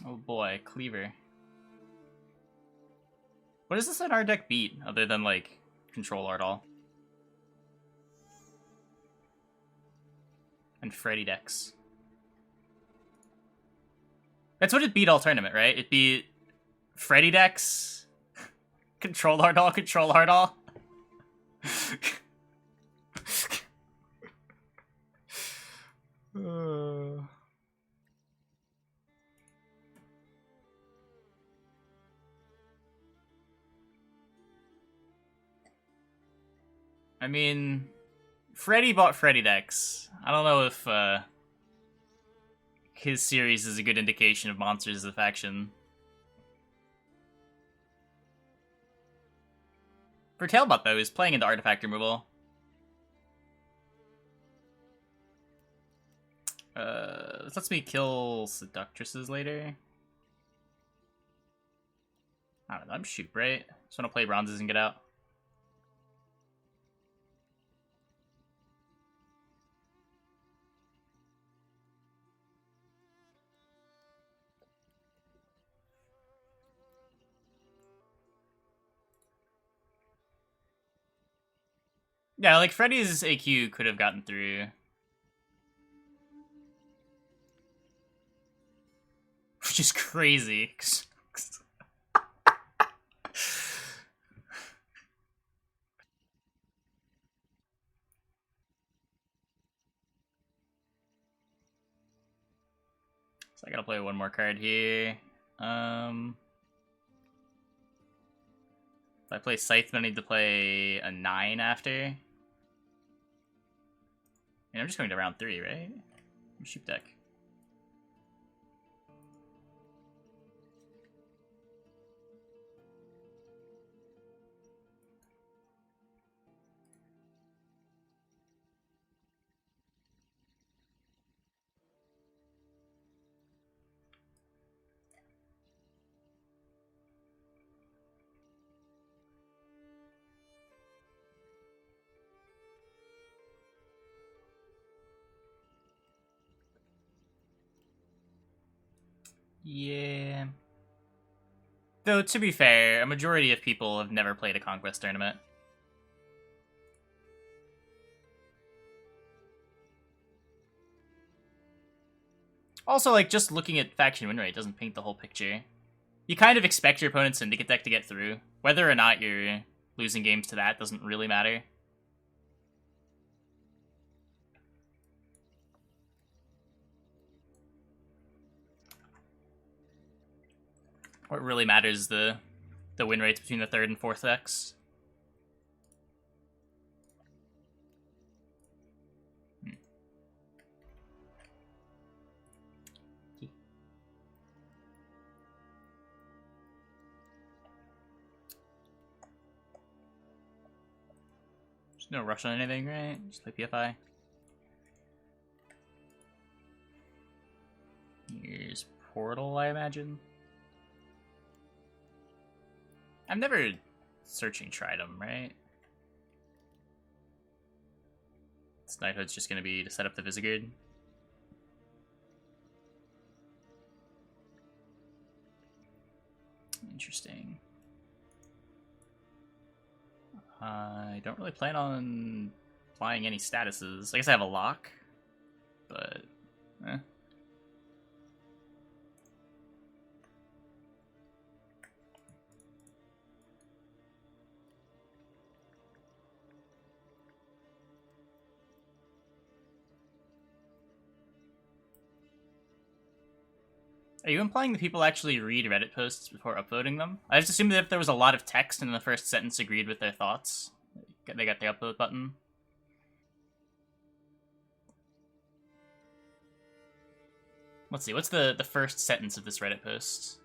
Oh boy, Cleaver. What does this in our deck beat, other than, like, Control Art All? And Freddy decks. That's what it beat all tournament, right? It beat Freddy decks, Control Art All, Control Art All. I mean, Freddy bought Freddy decks. I don't know if his series is a good indication of monsters as a faction. For Tailbot, though, he's playing into artifact removal. This lets me kill Seductresses later. I don't know, I'm Shupe, right? Just want to play bronzes and get out. Yeah, like, Freddy's AQ could have gotten through. Which is crazy. So I gotta play one more card here. If I play Scythe, I need to play a 9 after. And I'm just going to round 3, right? Shupe deck. Yeah. Though, to be fair, a majority of people have never played a Conquest tournament. Also, like, just looking at faction win rate doesn't paint the whole picture. You kind of expect your opponent's Syndicate deck to get through. Whether or not you're losing games to that doesn't really matter. What really matters is the win rates between the 3rd and 4th decks. There's no rush on anything, right? Just play PFI. Here's Portal, I imagine. I've never searching tried them, right? This Knighthood's just going to be to set up the Visagard. Interesting. I don't really plan on flying any statuses. I guess I have a lock, but eh. Are you implying that people actually read Reddit posts before uploading them? I just assumed that if there was a lot of text and the first sentence agreed with their thoughts, they got the upload button. Let's see, what's the first sentence of this Reddit post?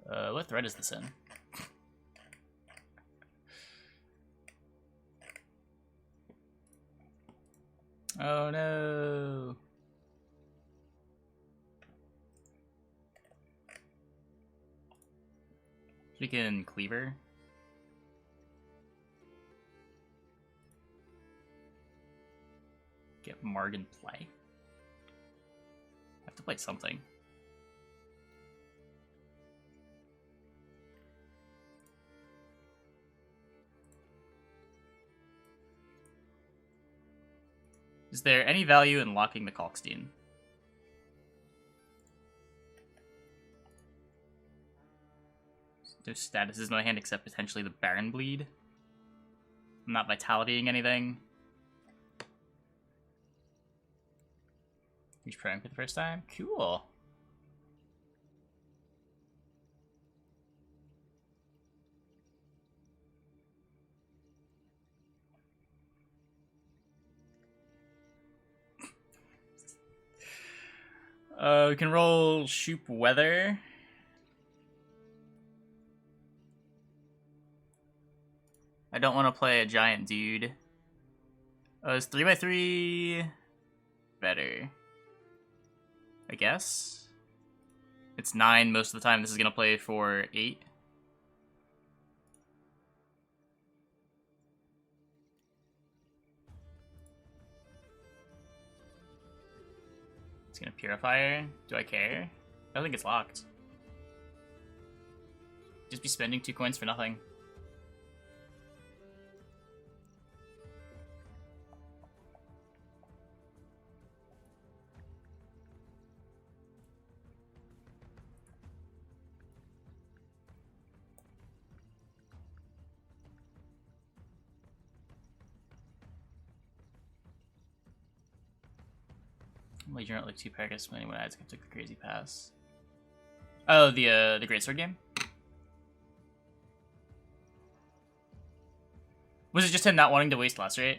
What thread is this in? Oh no. Freaking Cleaver. Get Marg in play. I have to play something. Is there any value in locking the Kalkstein? No statuses in my hand except potentially the Baron Bleed. I'm not vitalitying anything. He's praying for the first time. Cool. We can roll Shupe Weather. I don't want to play a giant dude. Oh, is 3x3 better? I guess? It's 9 most of the time. This is going to play for 8. It's going to Purifier. Do I care? I don't think it's locked. Just be spending 2 coins for nothing. Legion at like 2 Pegasus when anyone adds can take the crazy pass. Oh, the Greatsword game? Was it just him not wanting to waste Lacerate?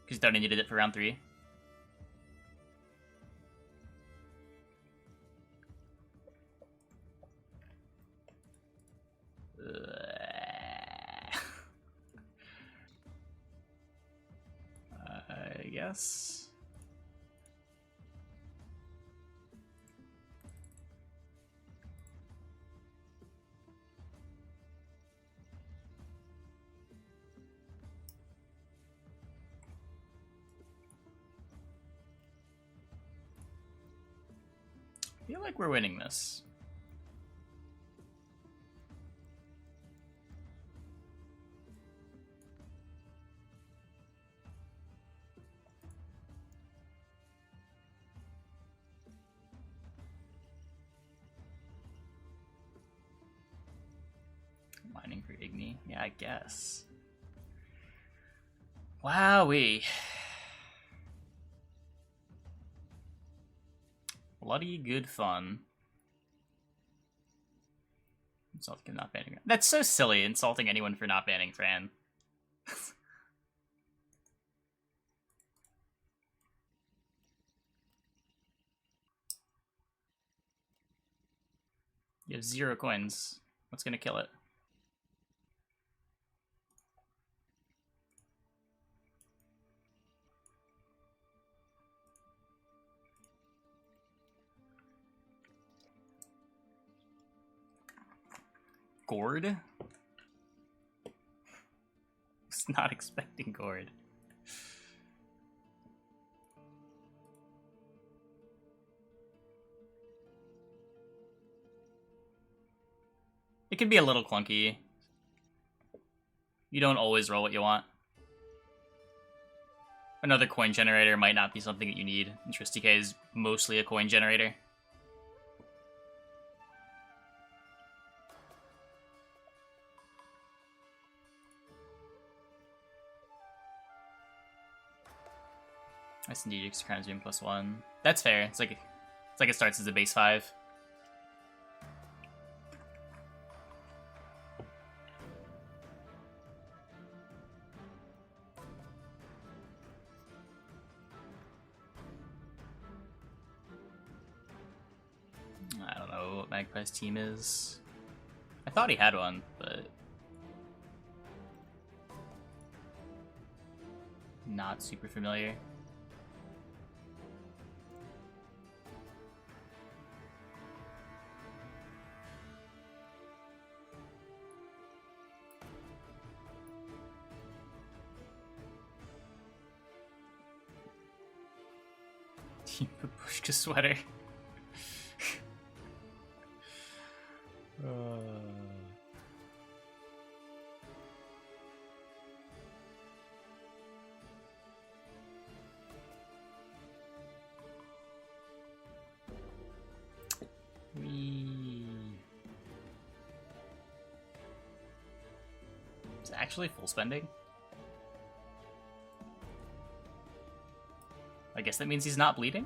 Because he thought he needed it for round 3? I guess. I feel like we're winning this. Mining for Igni? Yeah, I guess. Wowee. Bloody good fun. Insulting him not banning. That's so silly, insulting anyone for not banning Thran. You have 0 coins. What's gonna kill it? Gourd? Was not expecting Gourd. It can be a little clunky. You don't always roll what you want. Another coin generator might not be something that you need. And Tristy K is mostly a coin generator. Nice indeed, extra Crown Zoom +1. That's fair. It's like it starts as a base 5. I don't know what Magpie's team is. I thought he had one, but not super familiar. Team Babushka sweater. It's actually full spending. I guess that means he's not bleeding?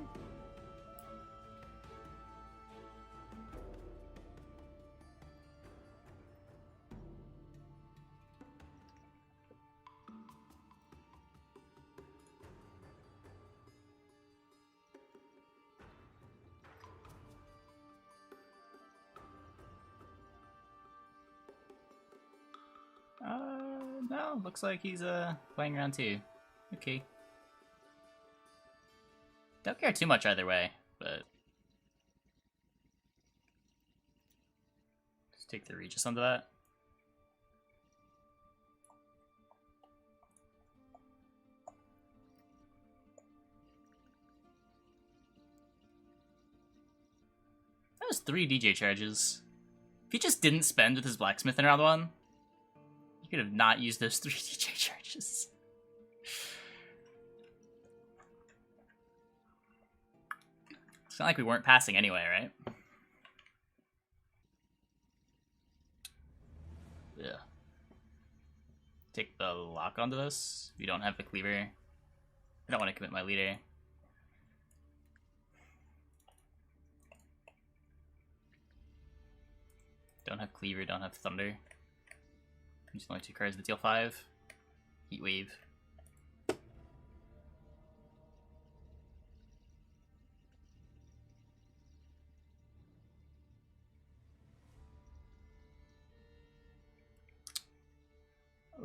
No, looks like he's playing around too. Okay. Don't care too much either way, but just take the Regis onto that. That was 3 DJ charges. If he just didn't spend with his blacksmith in round 1, he could have not used those 3 DJ charges. It's not like we weren't passing anyway, right? Yeah. Take the lock onto this. We don't have the cleaver. I don't want to commit my leader. Don't have cleaver, don't have thunder. There's only 2 cards that deal 5. Heat wave.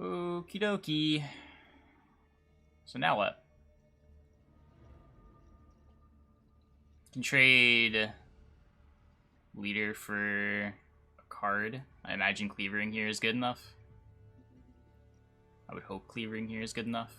Okie dokie. So now what? Can trade leader for a card. I imagine cleavering here is good enough. I would hope cleavering here is good enough.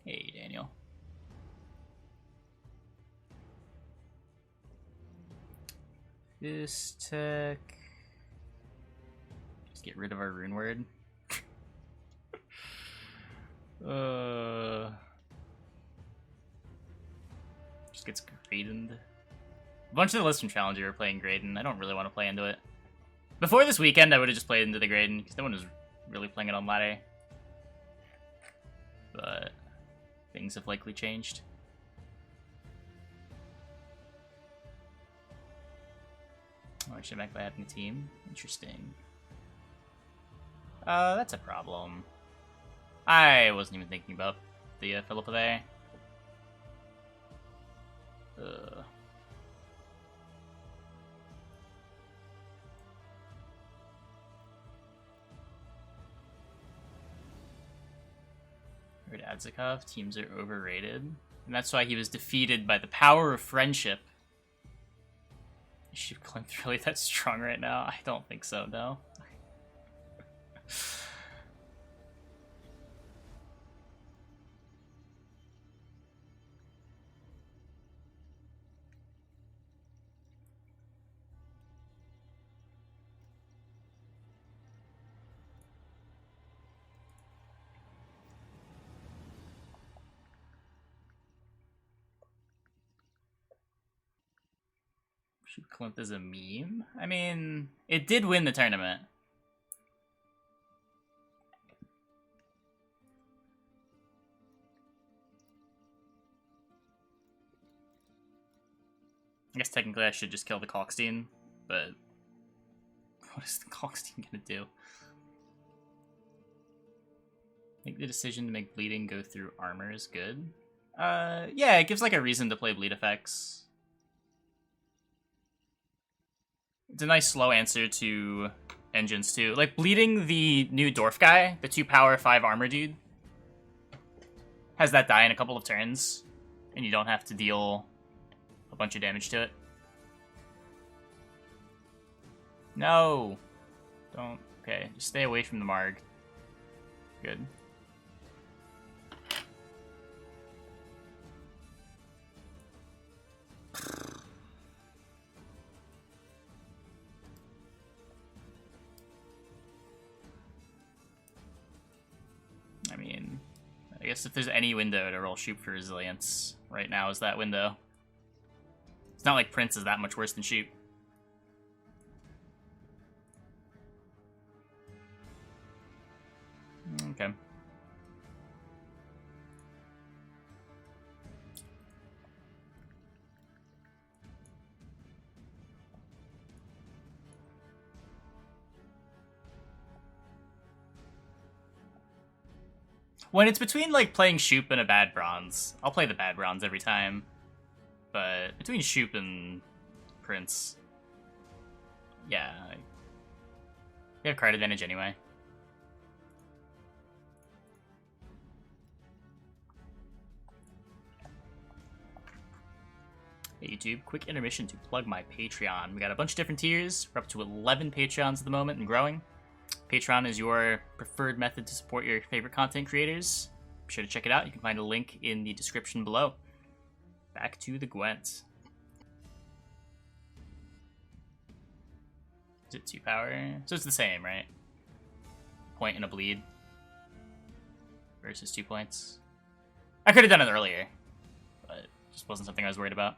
Hey, Daniel. This tech. Just get rid of our rune word. Just gets Gradened. A bunch of the lists from Challenger are playing Graden. I don't really want to play into it. Before this weekend, I would have just played into the Graden, because no one was really playing it on ladder. But things have likely changed. Oh, I should back by having a team. Interesting. That's a problem. I wasn't even thinking about the Philippa there. Adzikov, teams are overrated. And that's why he was defeated by the power of friendship. Is Shupe Calanthe really that strong right now? I don't think so, no. Shupe Calanthe is a meme? I mean, it did win the tournament. I guess technically I should just kill the Kalkstein, but what is the Kalkstein gonna do? I think the decision to make bleeding go through armor is good. Yeah, it gives like a reason to play bleed effects. It's a nice slow answer to engines too. Like bleeding the new dwarf guy, the 2 power 5 armor dude. has that die in a couple of turns, and you don't have to deal a bunch of damage to it. No! Don't. Okay, just stay away from the Marg. Good. I mean, I guess if there's any window to roll Shupe for resilience, right now is that window. It's not like Prince is that much worse than Shupe. Okay. When it's between, like, playing Shupe and a bad bronze, I'll play the bad bronze every time. But between Shupe and Prince, yeah, you have card advantage anyway. Hey YouTube, quick intermission to plug my Patreon. We got a bunch of different tiers. We're up to 11 Patreons at the moment and growing. Patreon is your preferred method to support your favorite content creators. Be sure to check it out. You can find a link in the description below. Back to the Gwent. Is it 2 power? So it's the same, right? Point and a bleed versus 2 points. I could have done it earlier, but it just wasn't something I was worried about.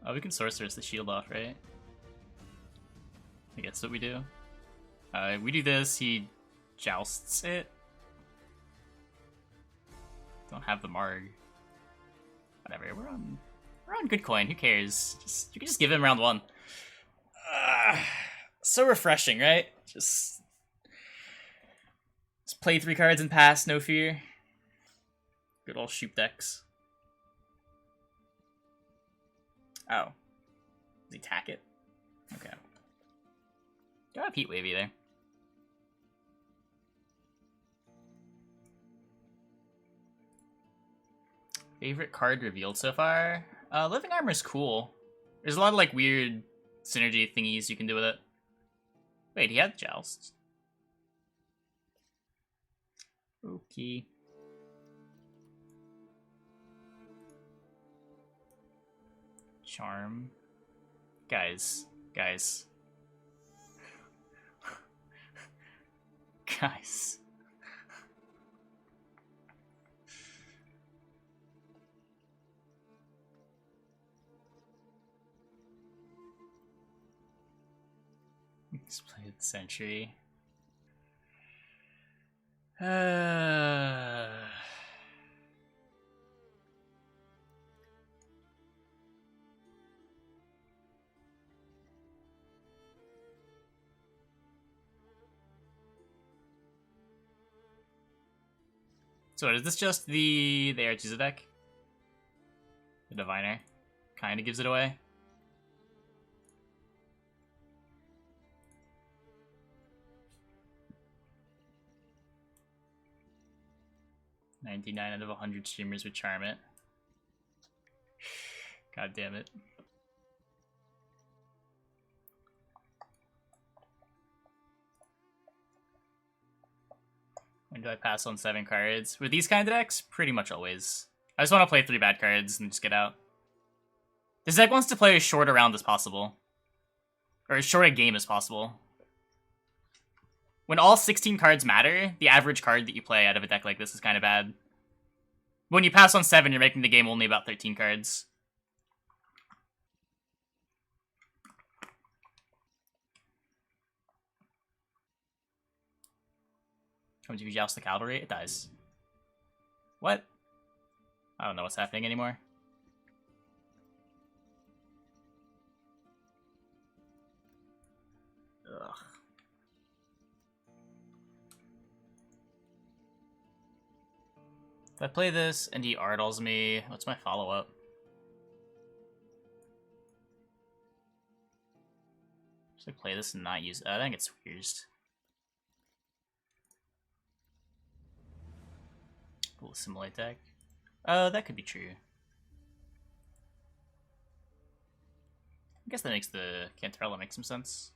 Oh, we can Sorceress the shield off, right? I guess what we do. We do this, he jousts it. Don't have the Marg. Whatever, we're on good coin, who cares? You can just give him round 1. So refreshing, right? Just play 3 cards and pass, no fear. Good old Shupe decks. Oh. Does he tack it? Okay. Got a Heat Wavy there. Favorite card revealed so far? Living Armor is cool. There's a lot of like weird synergy thingies you can do with it. Wait, he had Joust. Okay. Charm. Guys. Guys. Let's play the Sentry. So is this just the Aretuza deck? The Diviner kind of gives it away. $99 out of 100 streamers would charm it. God damn it. When do I pass on 7 cards? With these kind of decks, pretty much always. I just want to play 3 bad cards and just get out. This deck wants to play as short a round as possible. Or as short a game as possible. When all 16 cards matter, the average card that you play out of a deck like this is kind of bad. When you pass on 7, you're making the game only about 13 cards. Comes if you joust the cavalry, it dies. What? I don't know what's happening anymore. Ugh. If I play this and he Ardals me, what's my follow-up? Should I play this and not use... I think it's weird. We'll simulate deck. Oh, that could be true. I guess that makes the Cantarella make some sense.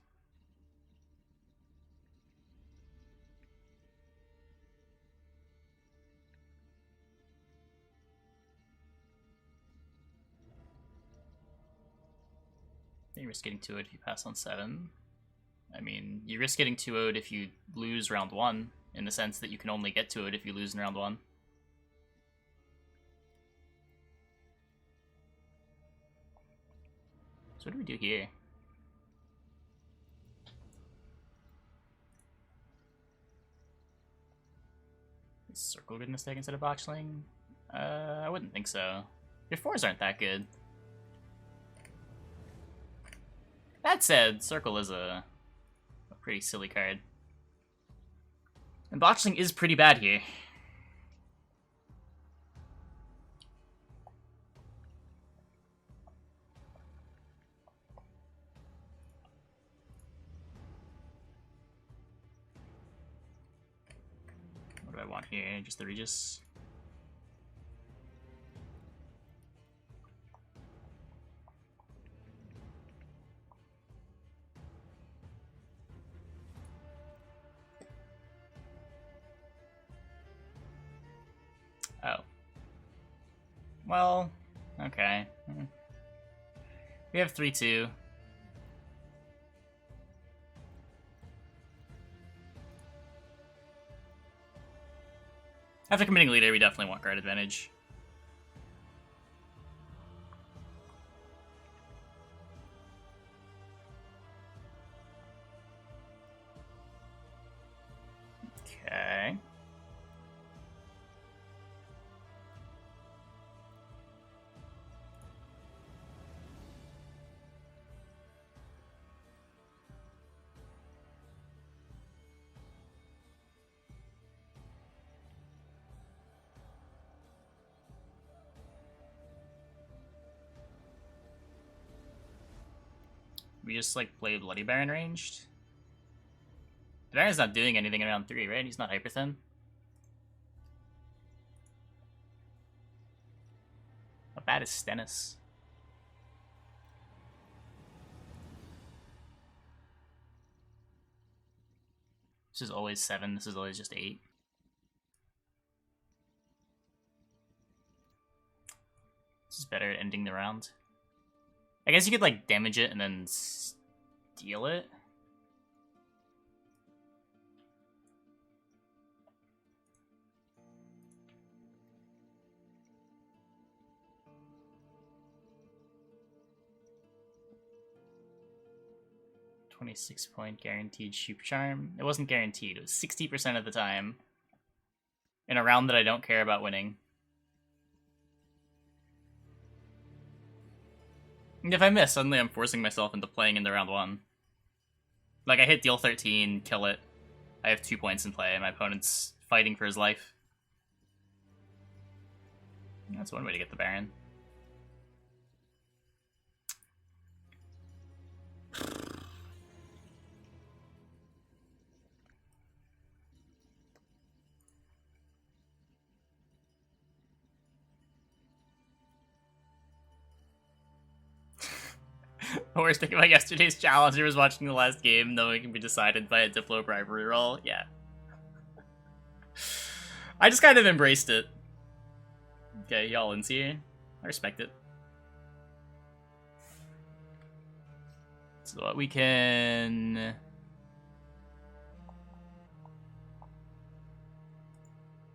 You risk getting 2-0'd if you pass on 7. I mean, you risk getting 2-0'd if you lose round 1, in the sense that you can only get 2-0'd if you lose in round 1. So what do we do here? Is Circle good mistake instead of Botchling? I wouldn't think so. Your 4s aren't that good. That said, Circle is a pretty silly card. And Botchling is pretty bad here. What do I want here? Just the Regis? Oh. Well, okay. We have 3-2. After committing leader, we definitely want guard advantage. Okay. We just, like, play Bloody Baron ranged? The Baron's not doing anything in round 3, right? He's not hyper thin. How bad is Stennis? This is always 7, this is always just 8. This is better at ending the round. I guess you could, like, damage it and then steal it. $26-point guaranteed Shupe Charm. It wasn't guaranteed, it was 60% of the time. In a round that I don't care about winning. And if I miss, suddenly I'm forcing myself into playing into round 1. Like, I hit deal 13, kill it. I have 2 points in play, and my opponent's fighting for his life. That's one way to get the Baron. The worst thing about yesterday's challenger was watching the last game, knowing it can be decided by a Diplo bribery roll. Yeah. I just kind of embraced it. Okay, y'all in here. I respect it. So we can...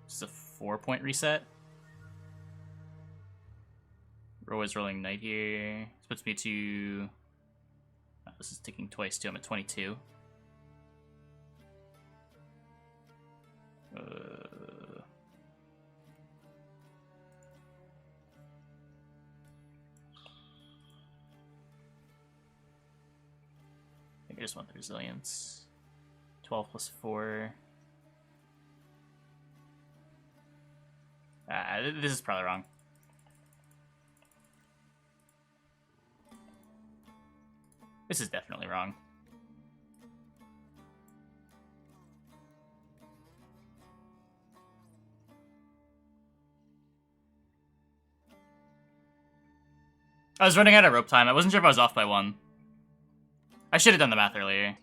Just a 4-point reset. We're always rolling knight here. This puts me to... Oh, this is ticking twice too. I'm at 22. I just want the resilience. 12 plus 4. This is probably wrong. This is definitely wrong. I was running out of rope time. I wasn't sure if I was off by 1. I should have done the math earlier.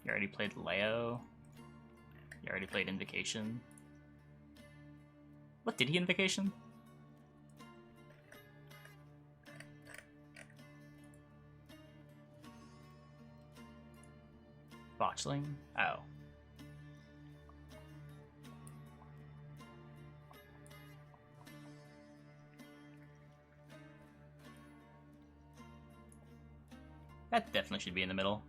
You already played Leo. You already played Invocation. What did he Invocation? Botchling? Oh. That definitely should be in the middle.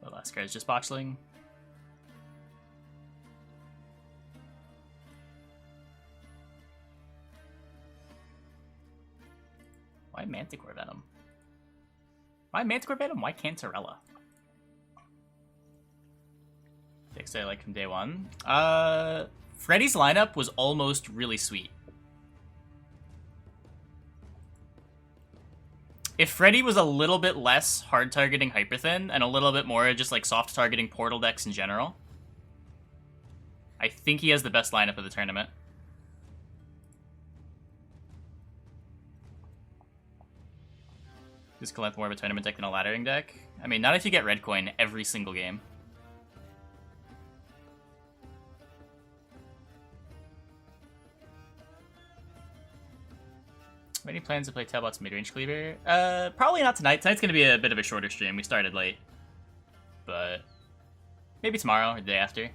The last card is just Botchling. Why Manticore Venom? Why Manticore Venom? Why Cantarella? Picks I like from day 1. Freddy's lineup was almost really sweet. If Freddy was a little bit less hard targeting Hyperthin and a little bit more just like soft targeting Portal decks in general, I think he has the best lineup of the tournament. Is Calanthe more of a tournament deck than a laddering deck? I mean, not if you get red coin every single game. Any plans to play Talbot's midrange cleaver? Probably not tonight. Tonight's gonna be a bit of a shorter stream. We started late. But maybe tomorrow or the day after.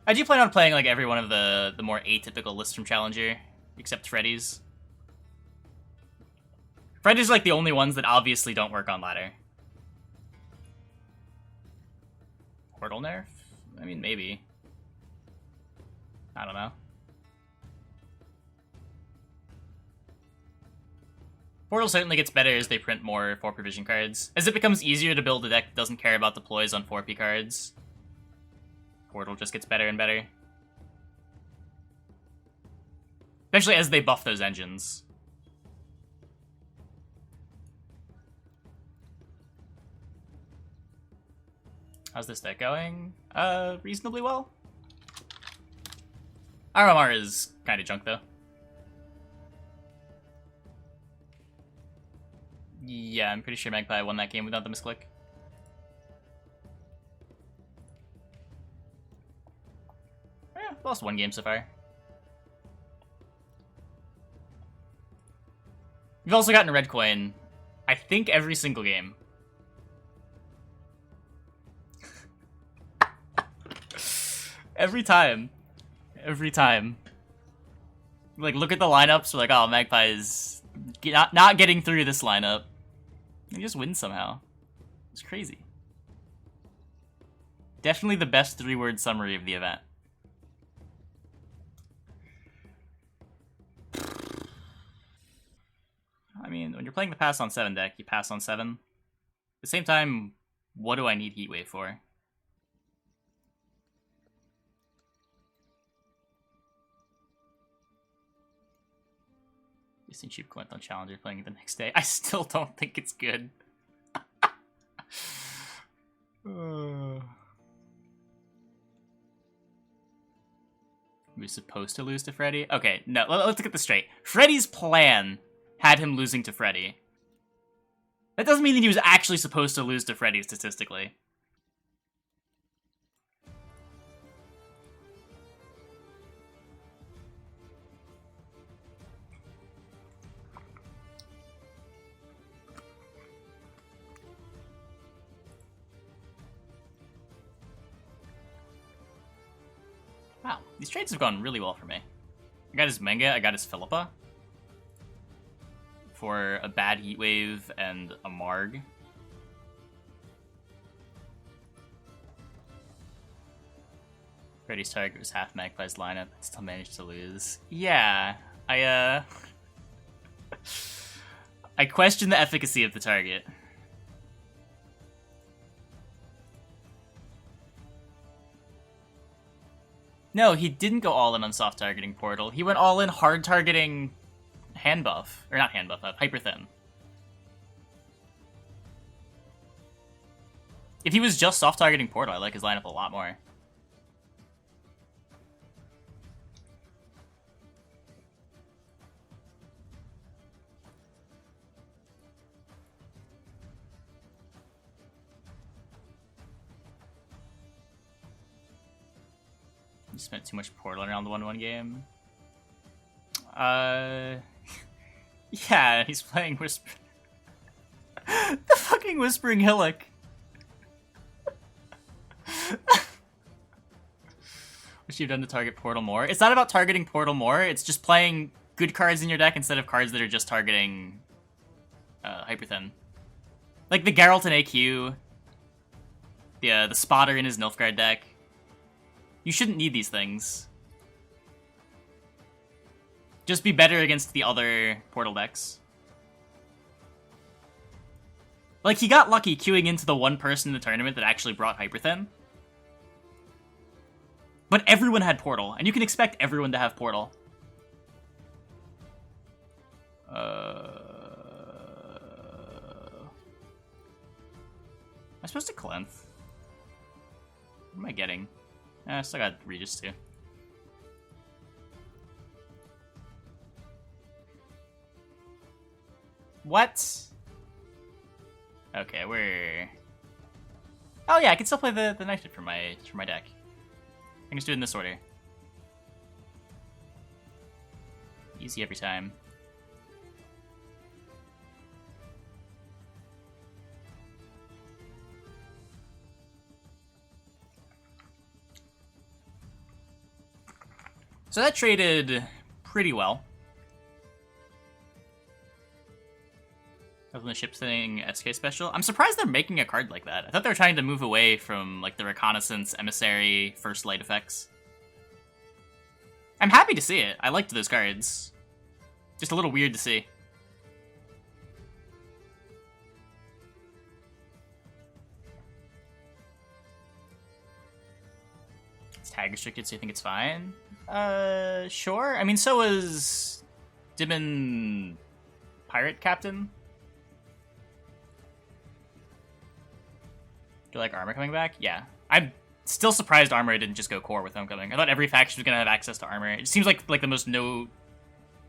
I do plan on playing like every one of the more atypical lists from Challenger, except Freddy's. Freddy's like the only ones that obviously don't work on ladder. Portal nerf? I mean, maybe. I don't know. Portal certainly gets better as they print more 4 provision cards. As it becomes easier to build a deck that doesn't care about deploys on 4P cards, Portal just gets better and better. Especially as they buff those engines. How's this deck going? Reasonably well. RMR is kind of junk, though. Yeah, I'm pretty sure Magpie won that game without the misclick. Yeah, lost 1 game so far. We've also gotten red coin, I think, every single game. Every time. Every time. Like, look at the lineups, we're like, oh, Magpie is not getting through this lineup. He just wins somehow. It's crazy. Definitely the best 3-word summary of the event. I mean, when you're playing the pass on 7 deck, you pass on 7. At the same time, what do I need Heatwave for? Seen cheap Gwent on Challenger playing it the next day. I still don't think it's good. We're supposed to lose to Freddy? Okay, no, let's get this straight. Freddy's plan had him losing to Freddy. That doesn't mean that he was actually supposed to lose to Freddy statistically. Wow, these trades have gone really well for me. I got his Manga, I got his Philippa. for a bad heat wave and a Marg. Freddy's target was half Magpie's lineup, but still managed to lose. Yeah, I question the efficacy of the target. No, he didn't go all in on soft targeting Portal. He went all in hard targeting hand buff. Or not hand buff, Hyper Thin. If he was just soft targeting Portal, I like his lineup a lot more. You spent too much Portal around the 1-1 game. Yeah, he's playing Whisper. The fucking Whispering Hillock. What you've done to target Portal more? It's not about targeting Portal more, it's just playing good cards in your deck instead of cards that are just targeting Hyper Thin. Like the Geralt in AQ. The Spotter in his Nilfgaard deck. You shouldn't need these things. Just be better against the other Portal decks. Like, he got lucky queuing into the one person in the tournament that actually brought Hyper Thin. But everyone had Portal, and you can expect everyone to have Portal. Am I supposed to Calanthe? What am I getting? I still got Regis too. What? Okay, we're... Oh yeah, I can still play the Knighted for my deck. I can just do it in this order. Easy every time. So that traded pretty well. Other than the ship thing SK special. I'm surprised they're making a card like that. I thought they were trying to move away from like the Reconnaissance, Emissary, First Light effects. I'm happy to see it. I liked those cards. Just a little weird to see. It's tag restricted, so you think it's fine? Sure. I mean, so was Dimon Pirate Captain. Do you like Armor coming back? Yeah. I'm still surprised Armor didn't just go core with Homecoming. I thought every faction was gonna have access to Armor. It seems like the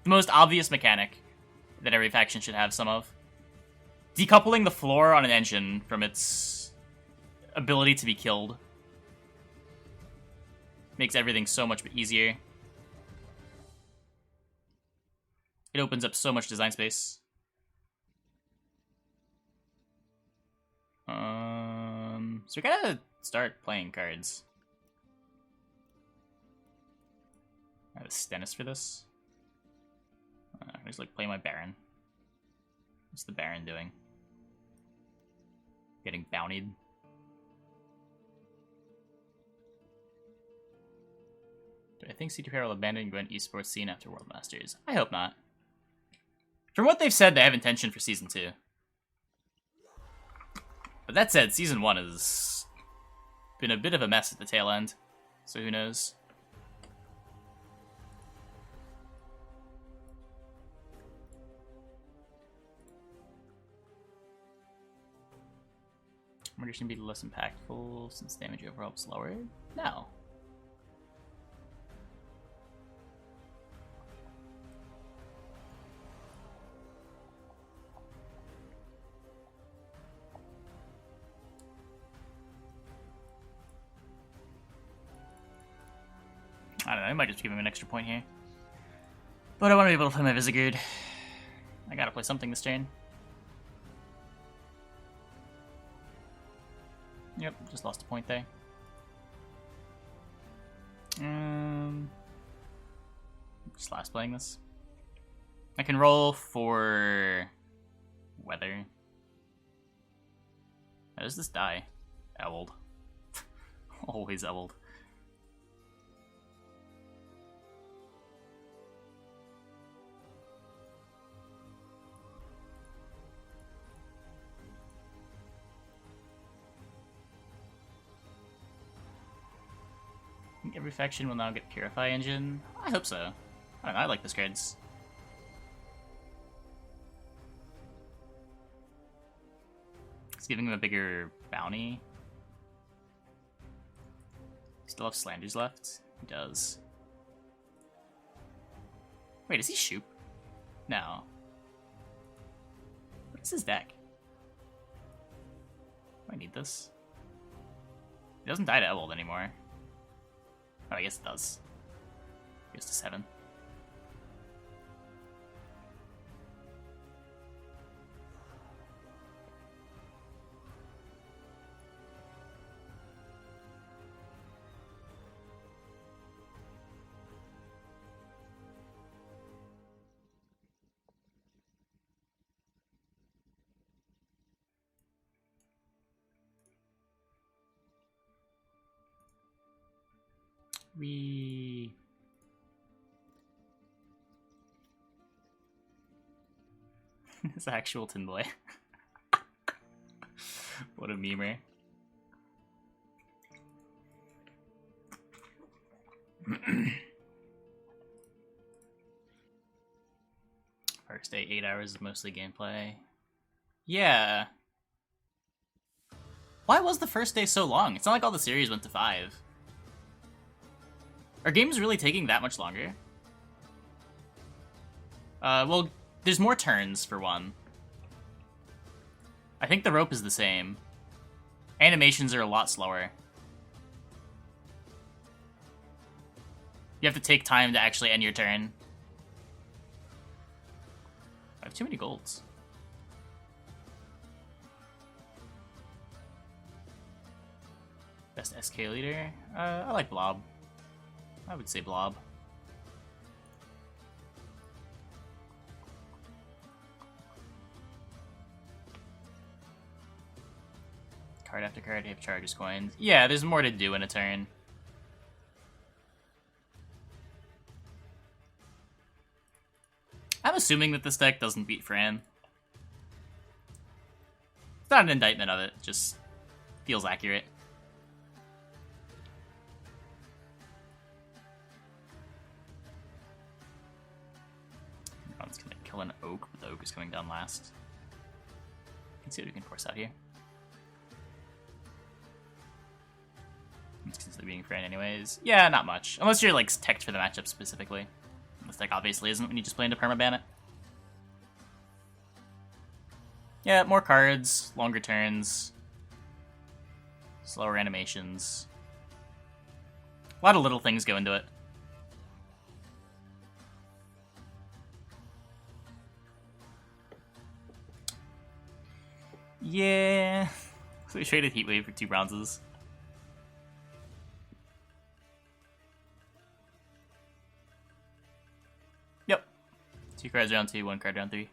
most obvious mechanic that every faction should have some of. Decoupling the floor on an engine from its ability to be killed makes everything so much easier. It opens up so much design space. So we gotta start playing cards. I have a Stennis for this. I just like play my Baron. What's the Baron doing? Getting bountied. Do I think C2K will abandon Gwent esports scene after World Masters? I hope not. From what they've said, they have intention for Season 2. But that said, Season 1 has been a bit of a mess at the tail end, so who knows? Murder should be less impactful since damage overall is lower? No. I don't know, I might just give him an extra point here. But I want to be able to play my Visigood. I gotta play something this turn. Yep, just lost a point there. Just last playing this. I can roll for weather. How does this die? Owled. Always owled. I think every faction will now get Purify Engine. I hope so. I don't know, I like those cards. It's giving him a bigger bounty. Still have Slanders left? He does. Wait, is he Shupe? No. What is his deck? Do I need this? It doesn't die to Ewald anymore. Oh, I guess it does. Goes to 7. It's actual Tin Boy. What a memer. First day, 8 hours of mostly gameplay. Yeah. Why was the first day so long? It's not like all the series went to 5. Are games really taking that much longer? Well, there's more turns, for one. I think the rope is the same. Animations are a lot slower. You have to take time to actually end your turn. I have too many golds. Best SK leader? I like Blob. I would say Blob. Card after card, you have charges coins. Yeah, there's more to do in a turn. I'm assuming that this deck doesn't beat Fran. It's not an indictment of it, it just feels accurate. One's gonna kill an Oak, but the Oak is coming down last. Let's see what we can force out here. It's considered being Fran anyways. Yeah, not much. Unless you're like teched for the matchup specifically. This deck obviously isn't when you just play into permaban it. Yeah, more cards, longer turns, slower animations. A lot of little things go into it. Yeah. So we traded Heatwave for 2 bronzes. Yep. 2 cards round 2, 1 card round 3.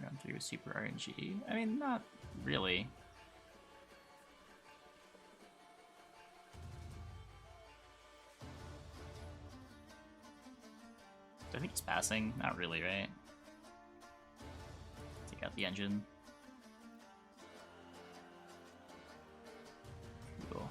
Round 3 with super RNG. I mean, not really. I think he's passing. Not really, right? Take out the engine. Cool.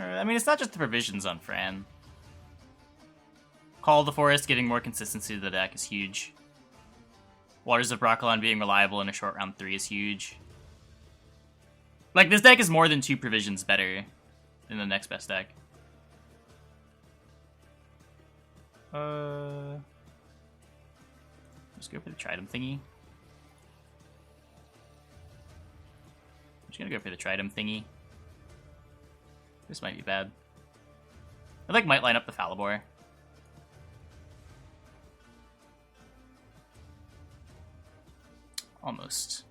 I mean, it's not just the provisions on Fran. Call of the Forest, giving more consistency to the deck is huge. Waters of Broccolon being reliable in a short round 3 is huge. Like, this deck is more than 2 provisions better than the next best deck. Just go for the Trident thingy. I'm just gonna go for the Trident thingy. This might be bad. I like might line up the Falibor. Almost.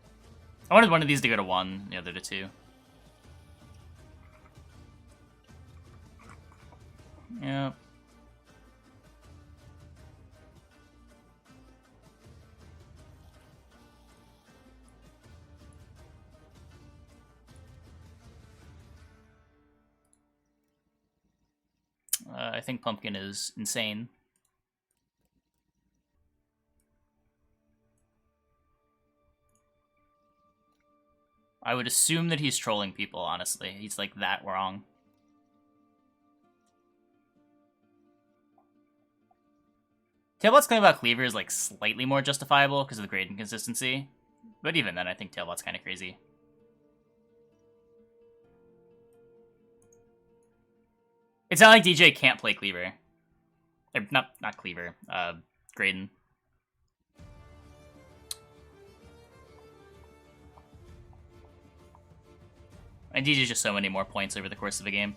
I wanted one of these to go to 1, the other to 2. Yep. I think Pumpkin is insane. I would assume that he's trolling people, honestly. He's, like, that wrong. Tailbot's claim about Cleaver is, like, slightly more justifiable because of the grade inconsistency. But even then, I think Tailbot's kind of crazy. It's not like DJ can't play Cleaver. Or, not Cleaver. Graydon. And DJ's just so many more points over the course of the game.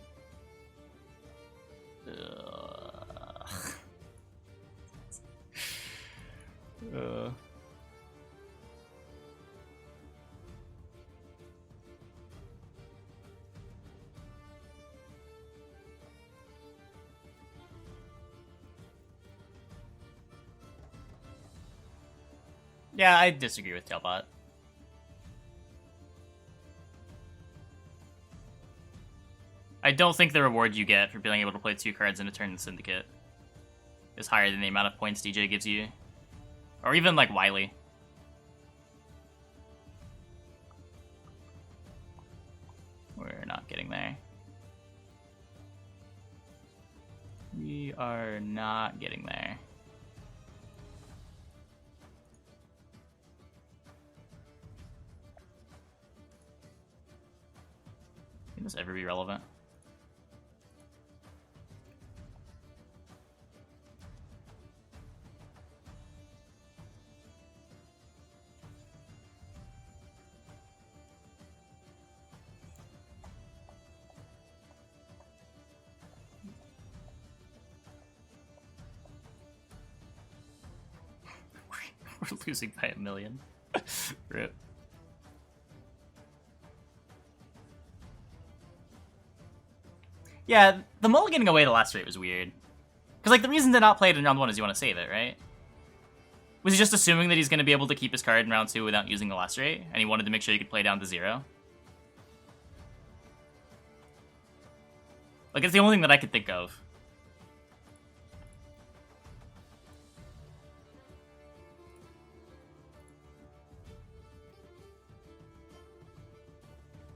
Yeah, I disagree with Tailbot. I don't think the reward you get for being able to play 2 cards in a turn in Syndicate is higher than the amount of points DJ gives you. Or even, like, Wily. We're not getting there. We are not getting there. Can this ever be relevant? We're losing by 1,000,000. Rip. Yeah, the mulliganing away the last rate was weird. Because, like, the reason to not play it in round 1 is you want to save it, right? Was he just assuming that he's going to be able to keep his card in round 2 without using the last rate? And he wanted to make sure he could play down to 0? Like, it's the only thing that I could think of.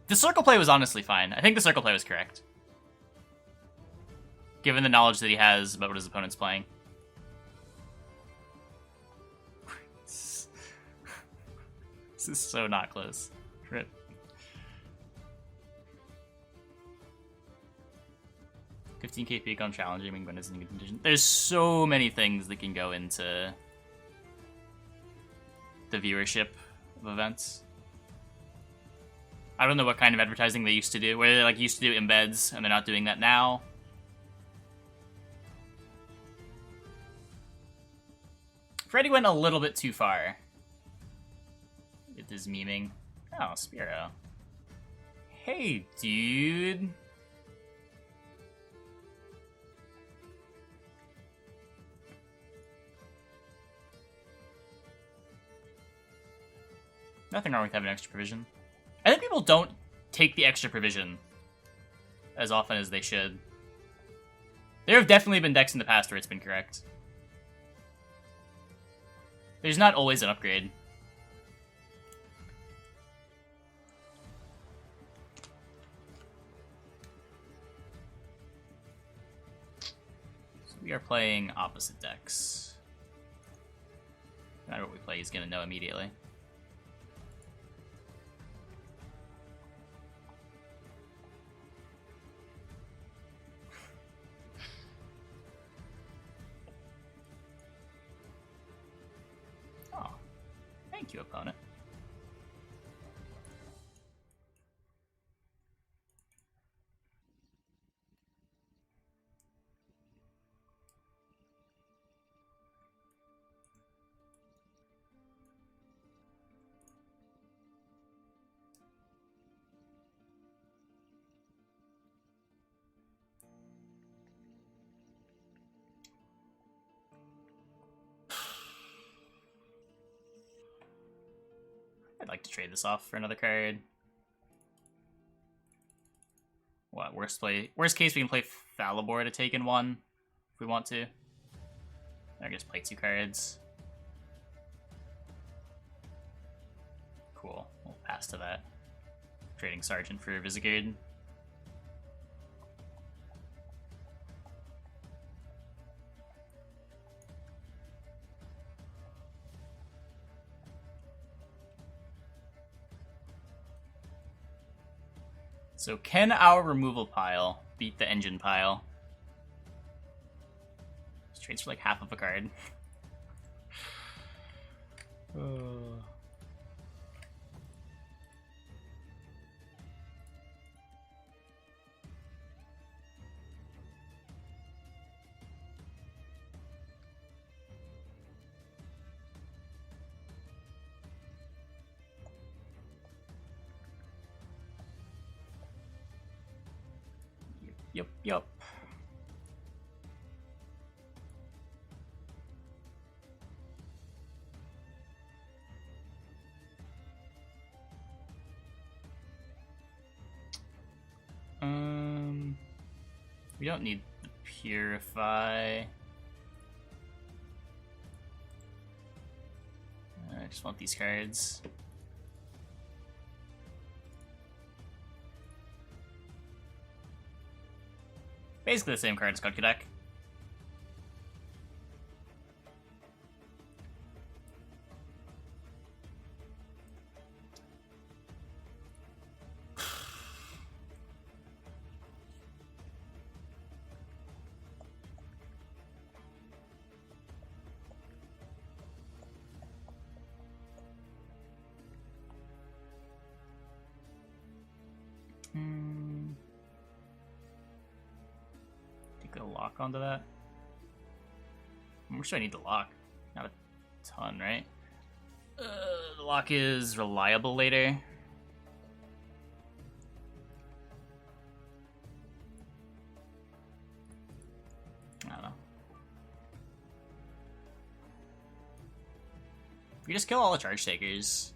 The circle play was honestly fine. I think the circle play was correct. Given the knowledge that he has about what his opponent's playing. This is so not close. Rip. $15k peak on challenging when it's in good condition. There's so many things that can go into the viewership of events. I don't know what kind of advertising they used to do, where they like used to do embeds and they're not doing that now. Freddy went a little bit too far with his memeing. Oh, Spiro. Hey, dude. Nothing wrong with having extra provision. I think people don't take the extra provision as often as they should. There have definitely been decks in the past where it's been correct. There's not always an upgrade. So we are playing opposite decks. No matter what we play, he's gonna know immediately. Oh, thank you, opponent. I'd like to trade this off for another card. What, worst case we can play Falibor to take in one, if we want to. Or just play 2 cards. Cool, we'll pass to that. Trading Sergeant for Visagard. So can our removal pile beat the engine pile? This trades for like half of a card. Yup. We don't need the Purify. I just want these cards. Basically the same card as Cutthroat deck. Think I'll lock onto that. How much do I need to lock? Not a ton, right? The lock is reliable later. I don't know. We just kill all the charge takers.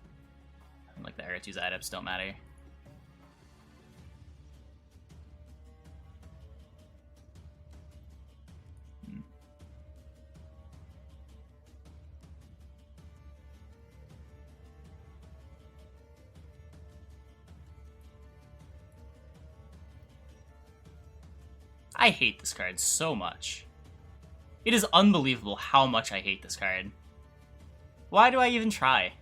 Like the Era 2's adepts don't matter. I hate this card so much. It is unbelievable how much I hate this card. Why do I even try?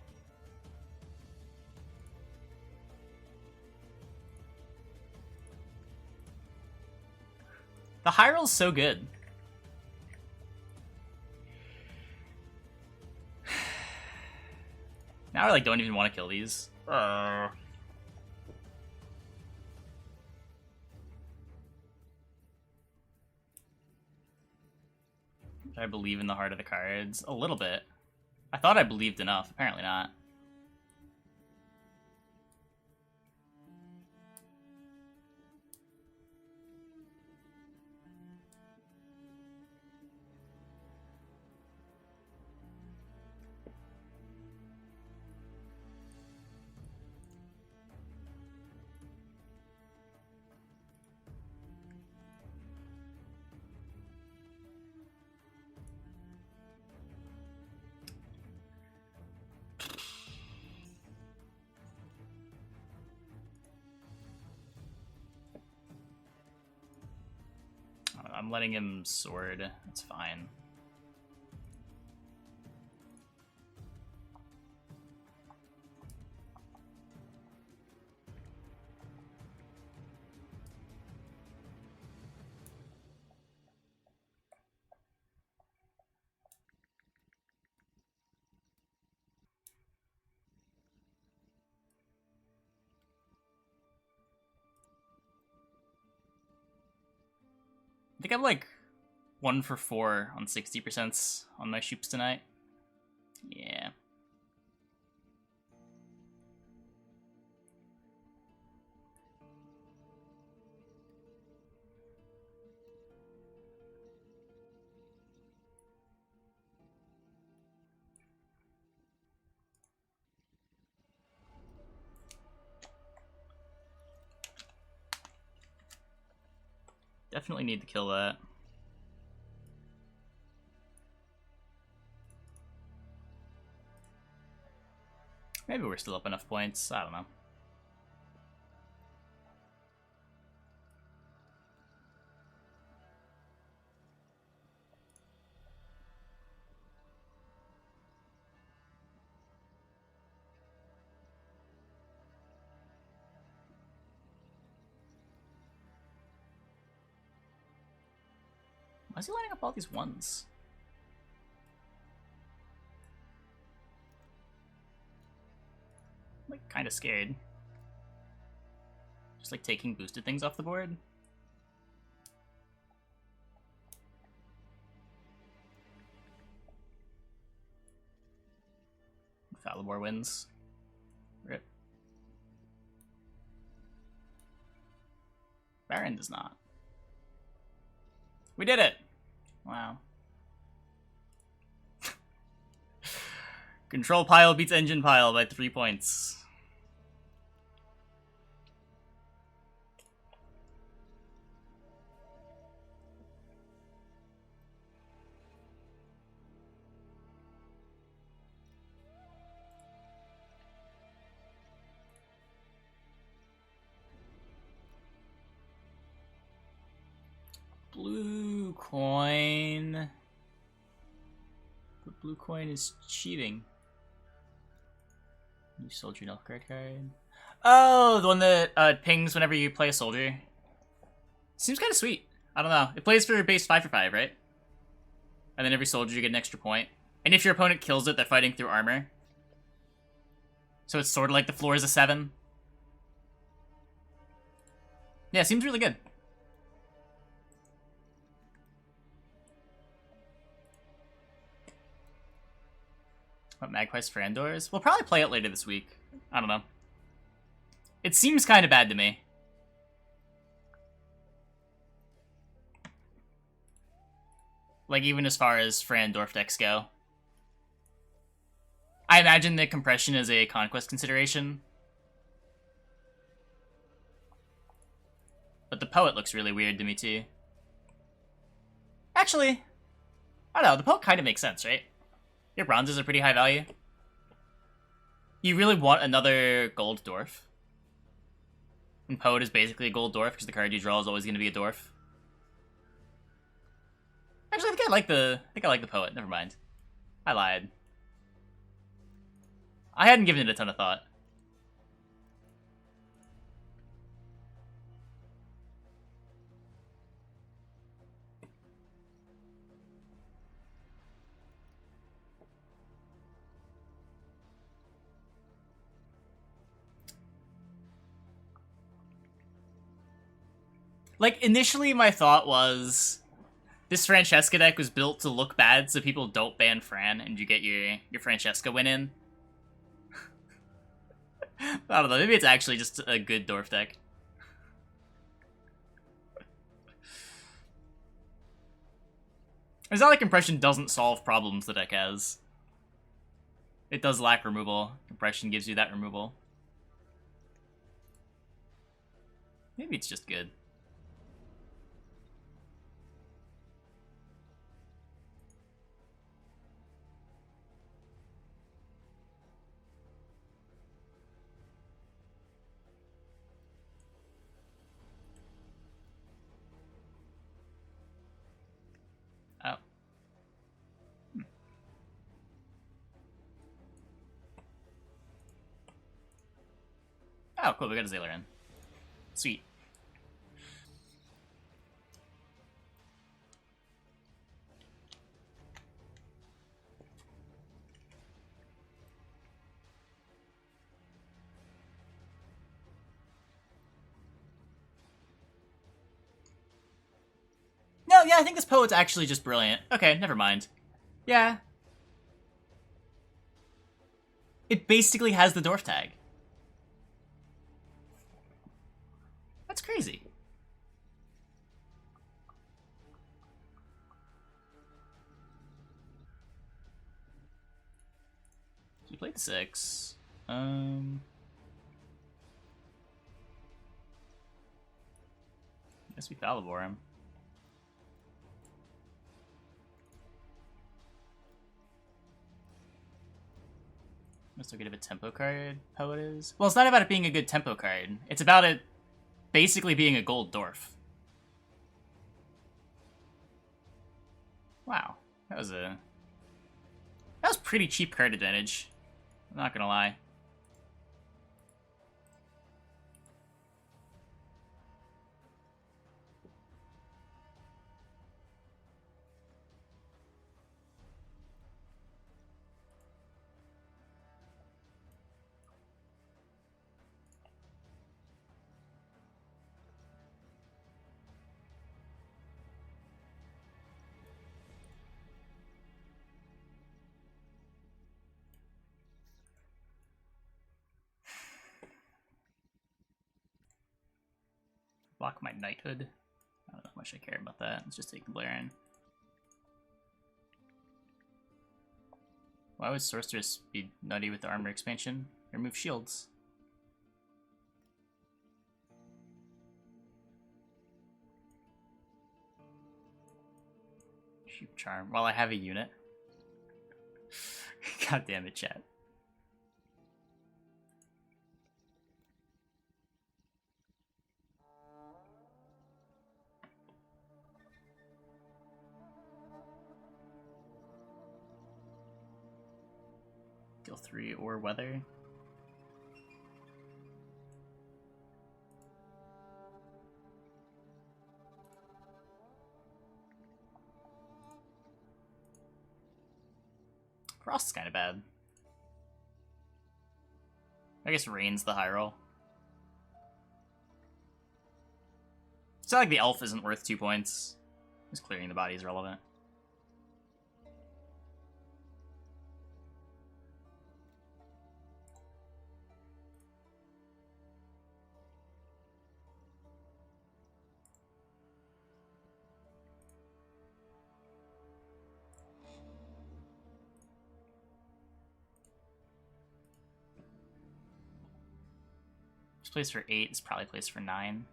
The high roll's so good. Now I like don't even want to kill these. I believe in the heart of the cards. A little bit. I thought I believed enough. Apparently not. I'm letting him sword. That's fine. think I'm like 1 for 4 on 60% on my Shupes tonight. Yeah. Definitely need to kill that. Maybe we're still up enough points. I don't know. Why is he lining up all these ones? I'm like kind of scared. Just like taking boosted things off the board. Falibor wins. Rip. Baron does not. We did it! Wow. Control pile beats engine pile by 3 points. Blue coin. The blue coin is cheating. New soldier elf card. Oh, the one that pings whenever you play a soldier. Seems kind of sweet. I don't know. It plays for base 5 for 5, right? And then every soldier you get an extra point. And if your opponent kills it, they're fighting through armor. So it's sort of like the floor is a 7. Yeah, seems really good. What, Magpie's for Andors? We'll probably play it later this week. I don't know. It seems kind of bad to me. Like, even as far as Frandorf decks go. I imagine that compression is a conquest consideration. But the poet looks really weird to me, too. Actually, I don't know, the poet kind of makes sense, right? Your bronzes are pretty high value. You really want another gold dwarf. And poet is basically a gold dwarf because the card you draw is always going to be a dwarf. Actually, I think I like the poet. Never mind. I lied. I hadn't given it a ton of thought. Like, initially my thought was this Francesca deck was built to look bad so people don't ban Fran and you get your Francesca win in. I don't know, maybe it's actually just a good dwarf deck. It's not like compression doesn't solve problems the deck has. It does lack removal. Compression gives you that removal. Maybe it's just good. Oh. Oh, cool, we got a Zailer in. Sweet. know, yeah, I think this poet's actually just brilliant. Okay, never mind. Yeah. It basically has the dwarf tag. That's crazy. He played 6. Guess we Falivore him. That's how good of a tempo card Poet is. Well, it's not about it being a good tempo card. It's about it basically being a gold dwarf. Wow, that was pretty cheap card advantage. I'm not gonna lie. Block my knighthood. I don't know how much I care about that. Let's just take the Blairin. Why would Sorceress be nutty with the armor expansion? Remove shields. Shoot charm. While I have a unit. God damn it, chat. Deal 3 or weather. Frost is kind of bad. I guess Rain's the high roll. It's not like the elf isn't worth 2 points. Just clearing the body is relevant. Place for 8 is probably placed for 9.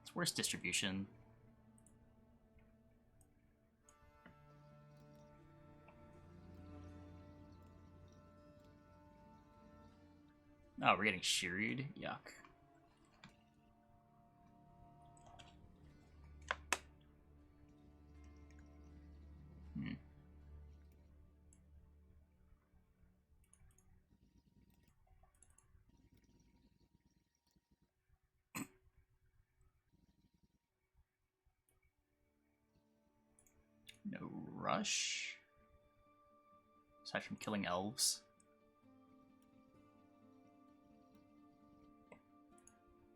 It's worse distribution. Oh, we're getting Shirud? Yuck. No rush. Aside from killing elves.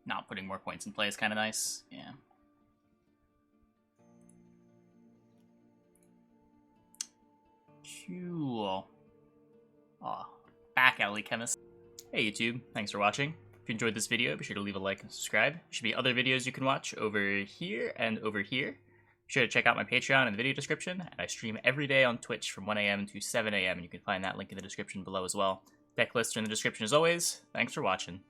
Not putting more points in play is kind of nice. Yeah. Cool. Aw, back alley chemist. Hey YouTube, thanks for watching. If you enjoyed this video, be sure to leave a like and subscribe. There should be other videos you can watch over here and over here. Be sure to check out my Patreon in the video description, and I stream every day on Twitch from 1 AM to 7 AM, and you can find that link in the description below as well. Deck lists are in the description as always. Thanks for watching.